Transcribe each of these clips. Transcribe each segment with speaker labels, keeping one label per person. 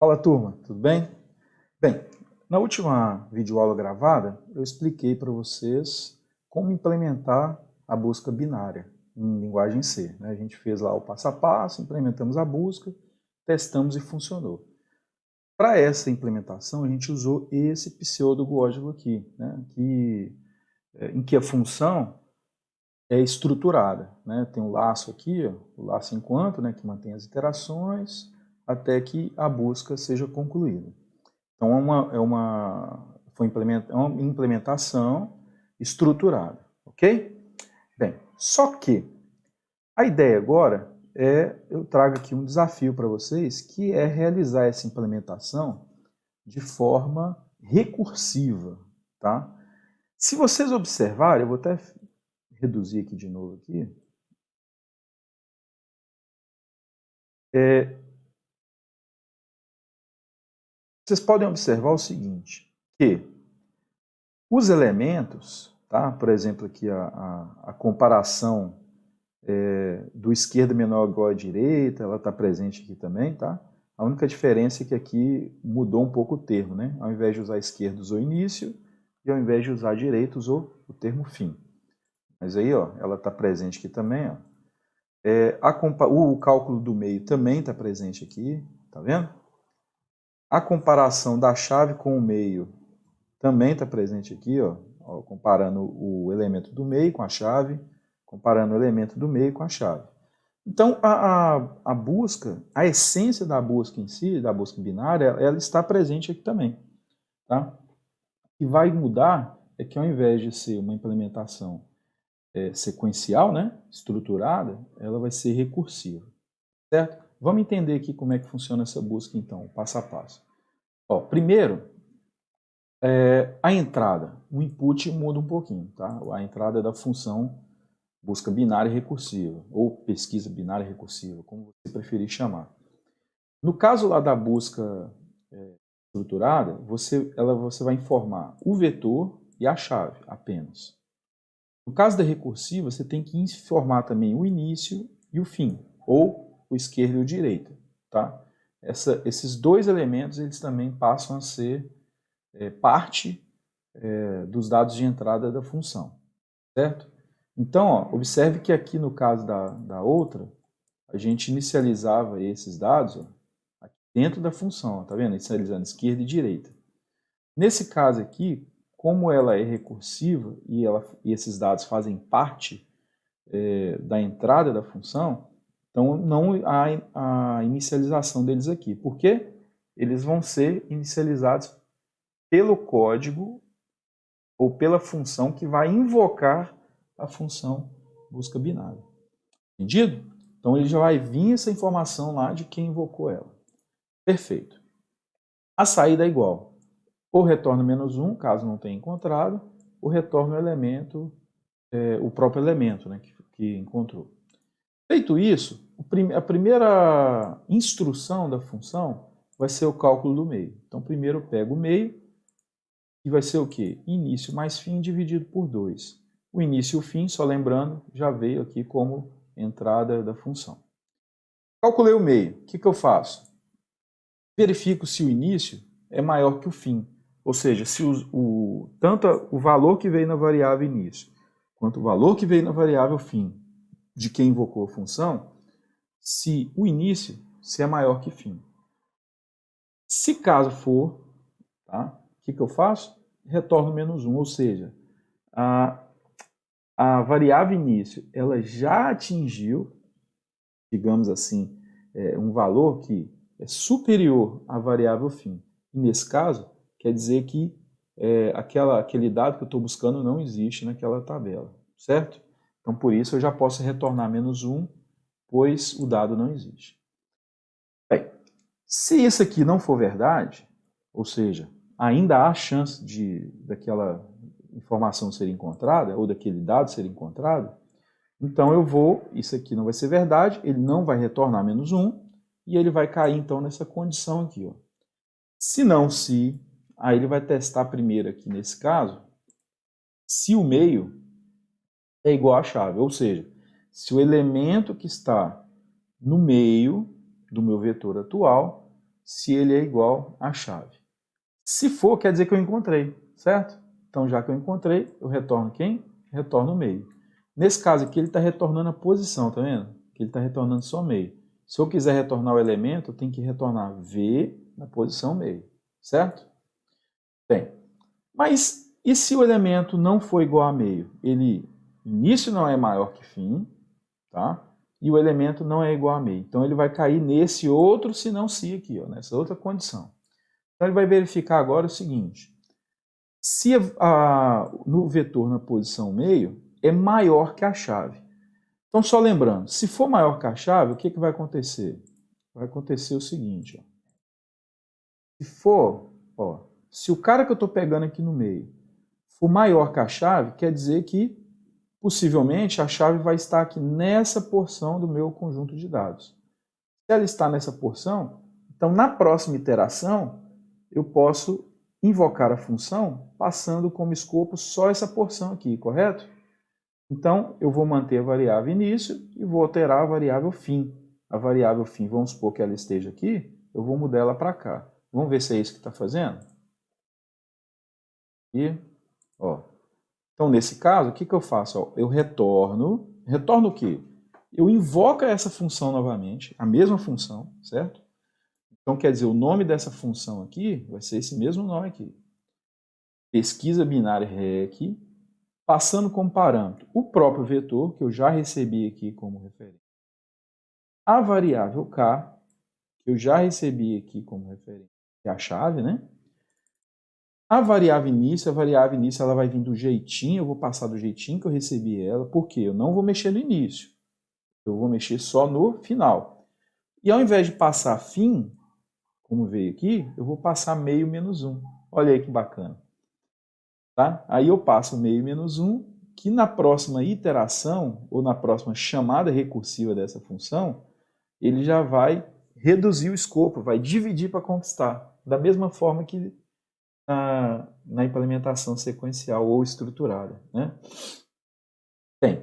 Speaker 1: Fala, turma, tudo bem? Bem, na última videoaula gravada, eu expliquei para vocês como implementar a busca binária em linguagem C. A gente fez lá o passo a passo, implementamos a busca, testamos e funcionou. Para essa implementação, a gente usou esse pseudocódigo aqui, em que a função é estruturada. Tem um laço aqui, o laço enquanto, que mantém as iterações até que a busca seja concluída. Então, foi uma implementação estruturada, ok? Bem, só que a ideia agora eu trago aqui um desafio para vocês, que é realizar essa implementação de forma recursiva, tá? Se vocês observarem, eu vou até reduzir aqui de novo aqui. Vocês podem observar o seguinte, que os elementos, tá? Por exemplo, aqui a comparação do esquerda menor ou igual à direita, ela está presente aqui também, tá? A única diferença é que aqui mudou um pouco o termo, né? Ao invés de usar esquerda, usou início, e ao invés de usar direita, usou o termo fim. Mas aí, ó, ela está presente aqui também, ó. O cálculo do meio também está presente aqui, tá vendo? A comparação da chave com o meio também está presente aqui, ó, comparando o elemento do meio com a chave, comparando o elemento do meio com a chave. Então, a busca, a essência da busca em si, da busca binária, ela está presente aqui também. Tá? O que vai mudar é que ao invés de ser uma implementação sequencial, estruturada, ela vai ser recursiva. Certo? Vamos entender aqui como é que funciona essa busca, então, passo a passo. Primeiro, a entrada, o input muda um pouquinho. Tá? A entrada da função busca binária recursiva, ou pesquisa binária recursiva, como você preferir chamar. No caso lá da busca estruturada, você vai informar o vetor e a chave apenas. No caso da recursiva, você tem que informar também o início e o fim, ou o esquerdo e o direita. Tá? Esses dois elementos eles também passam a ser parte dos dados de entrada da função. Certo? Então, observe que aqui no caso da outra, a gente inicializava esses dados aqui dentro da função, tá vendo? Inicializando esquerda e direita. Nesse caso aqui, como ela é recursiva e esses dados fazem parte da entrada da função, então não há a inicialização deles aqui. Por quê? Eles vão ser inicializados pelo código ou pela função que vai invocar a função busca binária. Entendido? Então ele já vai vir essa informação lá de quem invocou ela. Perfeito. A saída é igual. Ou retorna -1, caso não tenha encontrado, ou retorna o elemento, o próprio elemento que encontrou. Feito isso, a primeira instrução da função vai ser o cálculo do meio. Então primeiro eu pego o meio, e vai ser o quê? Início mais fim dividido por 2. O início e o fim, só lembrando, já veio aqui como entrada da função. Calculei o meio. O que eu faço? Verifico se o início é maior que o fim. Ou seja, se tanto o valor que veio na variável início, quanto o valor que veio na variável fim, de quem invocou a função, se o início se é maior que fim. Se caso for, tá? O que eu faço? Retorno -1, ou seja, a variável início ela já atingiu, digamos assim, um valor que é superior à variável fim. E nesse caso, quer dizer que aquele dado que eu estou buscando não existe naquela tabela, certo? Então, por isso, eu já posso retornar -1, pois o dado não existe. Bem, se isso aqui não for verdade, ou seja, ainda há chance daquela informação ser encontrada, ou daquele dado ser encontrado, então isso aqui não vai ser verdade, ele não vai retornar -1, e ele vai cair então nessa condição aqui. Ó. Se não, aí ele vai testar primeiro aqui nesse caso, se o meio é igual à chave, ou seja, se o elemento que está no meio do meu vetor atual se ele é igual à chave. Se for, quer dizer que eu encontrei, certo? Então, já que eu encontrei, eu retorno quem? Retorno o meio. Nesse caso aqui, ele está retornando a posição, tá vendo? Que ele está retornando só meio. Se eu quiser retornar o elemento, eu tenho que retornar V na posição meio, certo? Bem, mas e se o elemento não for igual a meio? Ele, início não é maior que fim, tá? E o elemento não é igual a meio. Então, ele vai cair nesse outro se não se aqui, ó, nessa outra condição. Então, ele vai verificar agora o seguinte. Se no vetor na posição meio é maior que a chave. Então, só lembrando, se for maior que a chave, o que vai acontecer? Vai acontecer o seguinte. Ó. Se o cara que eu estou pegando aqui no meio for maior que a chave, quer dizer que possivelmente a chave vai estar aqui nessa porção do meu conjunto de dados. Se ela está nessa porção, então na próxima iteração eu posso invocar a função passando como escopo só essa porção aqui, correto? Então eu vou manter a variável início e vou alterar a variável fim. A variável fim, vamos supor que ela esteja aqui, eu vou mudar ela para cá. Vamos ver se é isso que está fazendo? E, ó. Então, nesse caso, o que eu faço? Ó, eu retorno o quê? Eu invoco essa função novamente, a mesma função, certo? Então, quer dizer, o nome dessa função aqui vai ser esse mesmo nome aqui. Pesquisa binária rec, passando como parâmetro o próprio vetor, que eu já recebi aqui como referência, a variável k, que eu já recebi aqui como referência, que é a chave, né? A variável início ela vai vir do jeitinho, eu vou passar do jeitinho que eu recebi ela, porque eu não vou mexer no início, eu vou mexer só no final. E ao invés de passar fim, como veio aqui, eu vou passar meio menos 1. Olha aí que bacana. Tá? Aí eu passo meio menos 1, que na próxima iteração, ou na próxima chamada recursiva dessa função, ele já vai reduzir o escopo, vai dividir para conquistar, da mesma forma que na implementação sequencial ou estruturada. Né? Bem,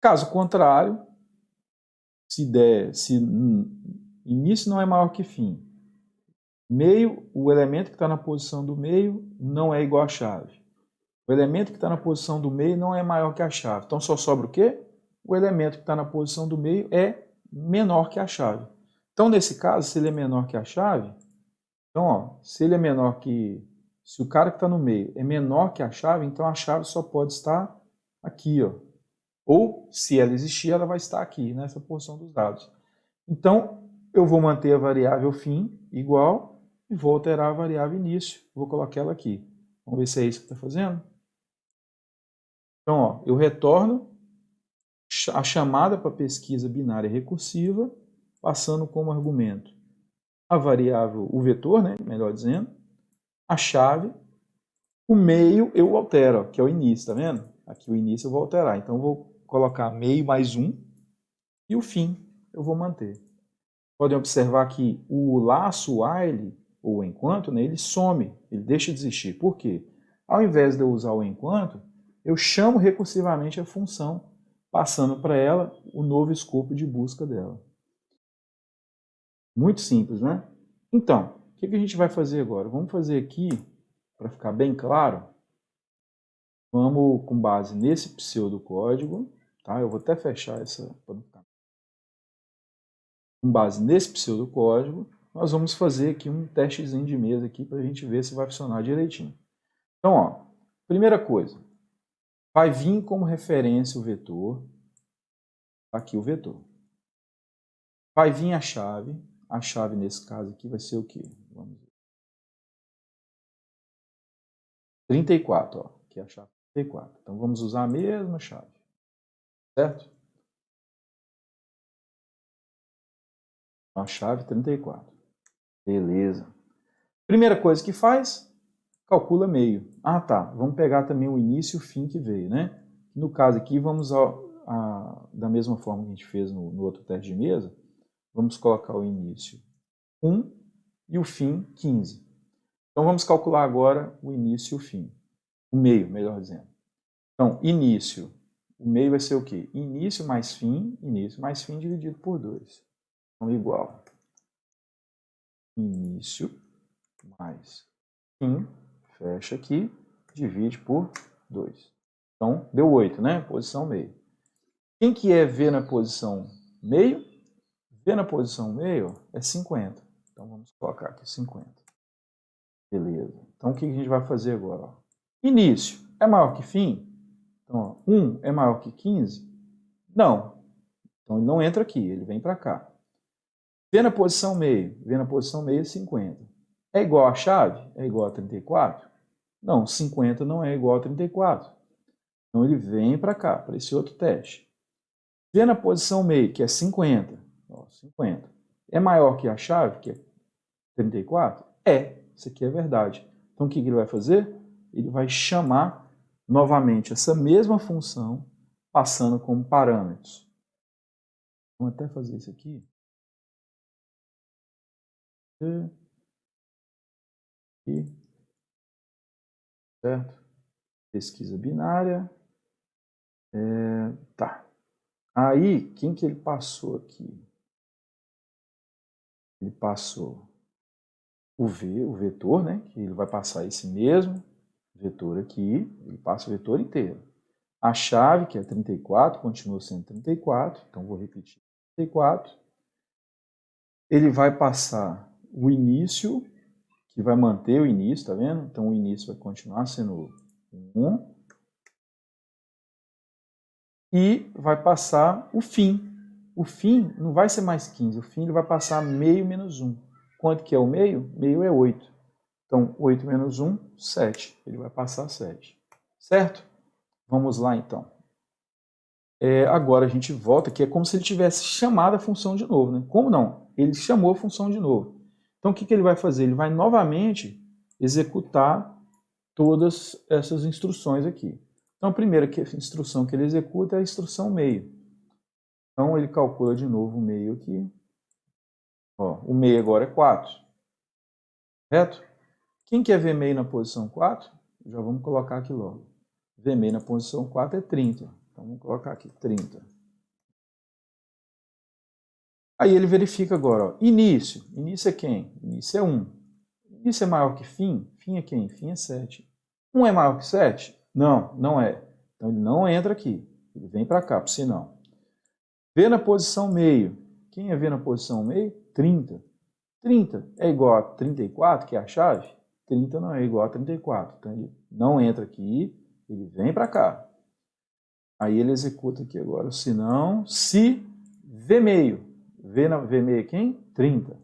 Speaker 1: caso contrário, se início não é maior que fim, meio, o elemento que está na posição do meio não é igual à chave. O elemento que está na posição do meio não é maior que a chave. Então só sobra o quê? O elemento que está na posição do meio é menor que a chave. Então, nesse caso, se ele é menor que a chave, então, ó, se o cara que está no meio é menor que a chave, então a chave só pode estar aqui, ó. Ou, se ela existir, ela vai estar aqui, nessa porção dos dados. Então, eu vou manter a variável fim igual e vou alterar a variável início. Vou colocar ela aqui. Vamos ver se é isso que está fazendo? Então, ó, eu retorno a chamada para pesquisa binária recursiva, passando como argumento a variável, o vetor, né, melhor dizendo, a chave, o meio eu altero, ó, que é o início, tá vendo? Aqui o início eu vou alterar, então eu vou colocar meio mais 1 e o fim eu vou manter. Podem observar que o laço while, ou enquanto, né, ele some, ele deixa de existir. Por quê? Ao invés de eu usar o enquanto, eu chamo recursivamente a função, passando para ela o novo escopo de busca dela. Muito simples, né? Então, o que a gente vai fazer agora? Vamos fazer aqui, para ficar bem claro, vamos com base nesse pseudocódigo, tá? Eu vou até fechar essa para não ficar. Com base nesse pseudocódigo, nós vamos fazer aqui um testezinho de mesa aqui para a gente ver se vai funcionar direitinho. Então, ó, primeira coisa, vai vir como referência o vetor, aqui o vetor. Vai vir a chave nesse caso aqui vai ser o quê? Vamos ver. 34, ó, que é a chave 34. Então vamos usar a mesma chave, certo? A chave 34. Beleza. Primeira coisa que faz, calcula meio. Ah, tá. Vamos pegar também o início e o fim que veio, né? No caso aqui, vamos da mesma forma que a gente fez no outro teste de mesa, vamos colocar o início 1 e o fim 15. Então vamos calcular agora o início e o fim. O meio, melhor dizendo. Então, início. O meio vai ser o quê? Início mais fim dividido por 2. Então, igual. início mais fim, fecha aqui, divide por 2. Então, deu 8, né? Posição meio. Quem que é V na posição meio? V na posição meio é 50. Então, vamos colocar aqui 50. Beleza. Então, o que a gente vai fazer agora? Início é maior que fim? Então, 1 é maior que 15? Não. Então, ele não entra aqui, ele vem para cá. V na posição meio. V na posição meio é 50. É igual a chave? É igual a 34? Não, 50 não é igual a 34. Então, ele vem para cá, para esse outro teste. V na posição meio, que é 50. Ó, 50. É maior que a chave, que é 34? É. Isso aqui é verdade. Então, o que ele vai fazer? Ele vai chamar novamente essa mesma função, passando como parâmetros. Vamos até fazer isso aqui. Aqui. Certo? Pesquisa binária. Tá. Aí, quem que ele passou aqui? Ele passou o V, o vetor, né? Que ele vai passar esse mesmo vetor aqui, ele passa o vetor inteiro. A chave, que é 34, continua sendo 34, então vou repetir 34. Ele vai passar o início, que vai manter o início, tá vendo? Então o início vai continuar sendo 1. E vai passar o fim. O fim não vai ser mais 15, o fim ele vai passar meio menos 1. Quanto que é o meio? Meio é 8. Então, 8 menos 1, 7. Ele vai passar 7. Certo? Vamos lá, então. Agora a gente volta, que é como se ele tivesse chamado a função de novo. Né? Como não? Ele chamou a função de novo. Então, o que ele vai fazer? Ele vai novamente executar todas essas instruções aqui. Então, a primeira instrução que ele executa é a instrução meio. Então, ele calcula de novo o meio aqui. Ó, o meio agora é 4. Correto? Quem quer ver meio na posição 4? Já vamos colocar aqui logo. V meio na posição 4 é 30. Então, vamos colocar aqui 30. Aí ele verifica agora. Ó, início. Início é quem? Início é 1. Início é maior que fim? Fim é quem? Fim é 7. 1 é maior que 7? Não, não é. Então, ele não entra aqui. Ele vem para cá, por sinal. V na posição meio. Quem é V na posição meio? 30. 30 é igual a 34, que é a chave? 30 não é igual a 34. Então ele não entra aqui, ele vem para cá. Aí ele executa aqui agora, senão, se V meio. V meio é quem? 30.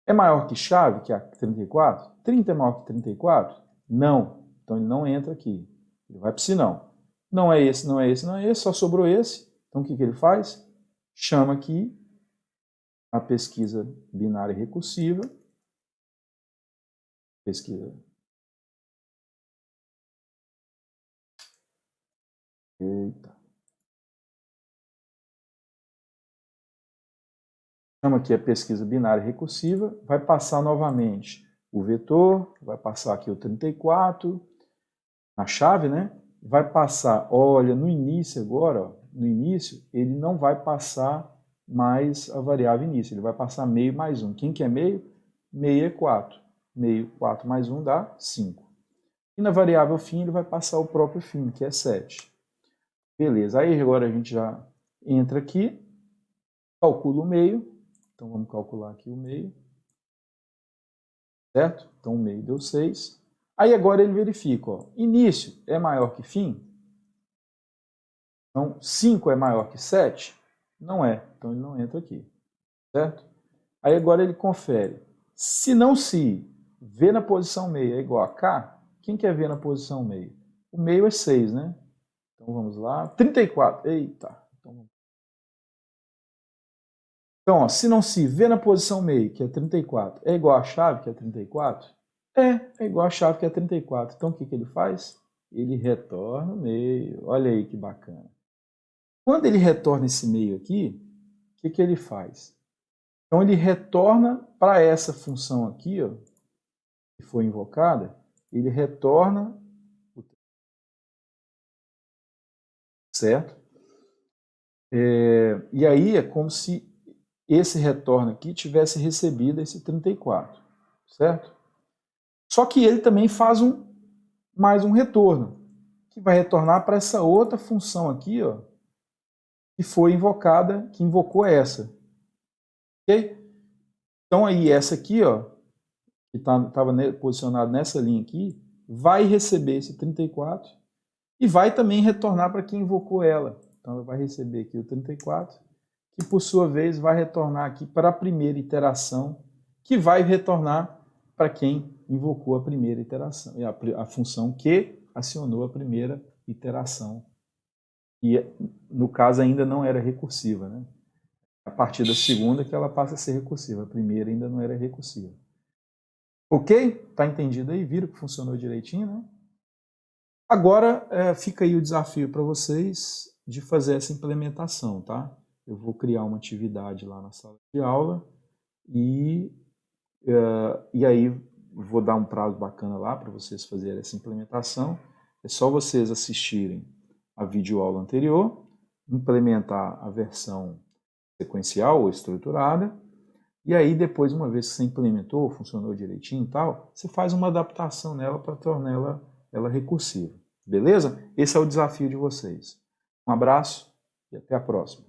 Speaker 1: É maior que chave, que é a 34? 30 é maior que 34? Não. Então ele não entra aqui. Ele vai para o sinal. Não é esse, não é esse, não é esse, só sobrou esse. Então o que ele faz? Chama aqui a pesquisa binária recursiva. Pesquisa. Eita. Chama aqui a pesquisa binária recursiva. Vai passar novamente o vetor, vai passar aqui o 34, na chave, né? Vai passar, olha, no início agora, ó, no início, ele não vai passar mais a variável início, ele vai passar meio mais 1. Quem que é meio? Meio é 4. Meio, 4 mais 1 dá 5. E na variável fim, ele vai passar o próprio fim, que é 7. Beleza, aí agora a gente já entra aqui, calcula o meio. Então vamos calcular aqui o meio. Certo? Então o meio deu 6. Aí agora ele verifica, ó, início é maior que fim? Então 5 é maior que 7? Não é, então ele não entra aqui. Certo? Aí agora ele confere. Se não se V na posição meio é igual a K, quem quer ver na posição meio? O meio é 6, né? Então vamos lá. 34. Eita. Então, ó, se não se V na posição meio, que é 34, é igual a chave, que é 34? É igual a chave, que é 34. Então, o que ele faz? Ele retorna o meio. Olha aí que bacana. Quando ele retorna esse meio aqui, o que ele faz? Então, ele retorna para essa função aqui, ó, que foi invocada, ele retorna, certo? E aí é como se esse retorno aqui tivesse recebido esse 34, certo? Só que ele também faz mais um retorno, que vai retornar para essa outra função aqui, ó, que foi invocada, que invocou essa. Ok? Então aí essa aqui, ó, que estava posicionada nessa linha aqui, vai receber esse 34 e vai também retornar para quem invocou ela. Então ela vai receber aqui o 34, que por sua vez vai retornar aqui para a primeira iteração, que vai retornar para quem invocou a primeira iteração, a função que acionou a primeira iteração. E no caso ainda não era recursiva, né? A partir da segunda que ela passa a ser recursiva, a primeira ainda não era recursiva. Ok? Tá entendido aí? Viram que funcionou direitinho, né? Agora fica aí o desafio para vocês de fazer essa implementação, tá? Eu vou criar uma atividade lá na sala de aula e aí vou dar um prazo bacana lá para vocês fazerem essa implementação. É só vocês assistirem a videoaula anterior, implementar a versão sequencial ou estruturada, e aí depois, uma vez que você implementou, funcionou direitinho e tal, você faz uma adaptação nela para torná-la recursiva. Beleza? Esse é o desafio de vocês. Um abraço e até a próxima.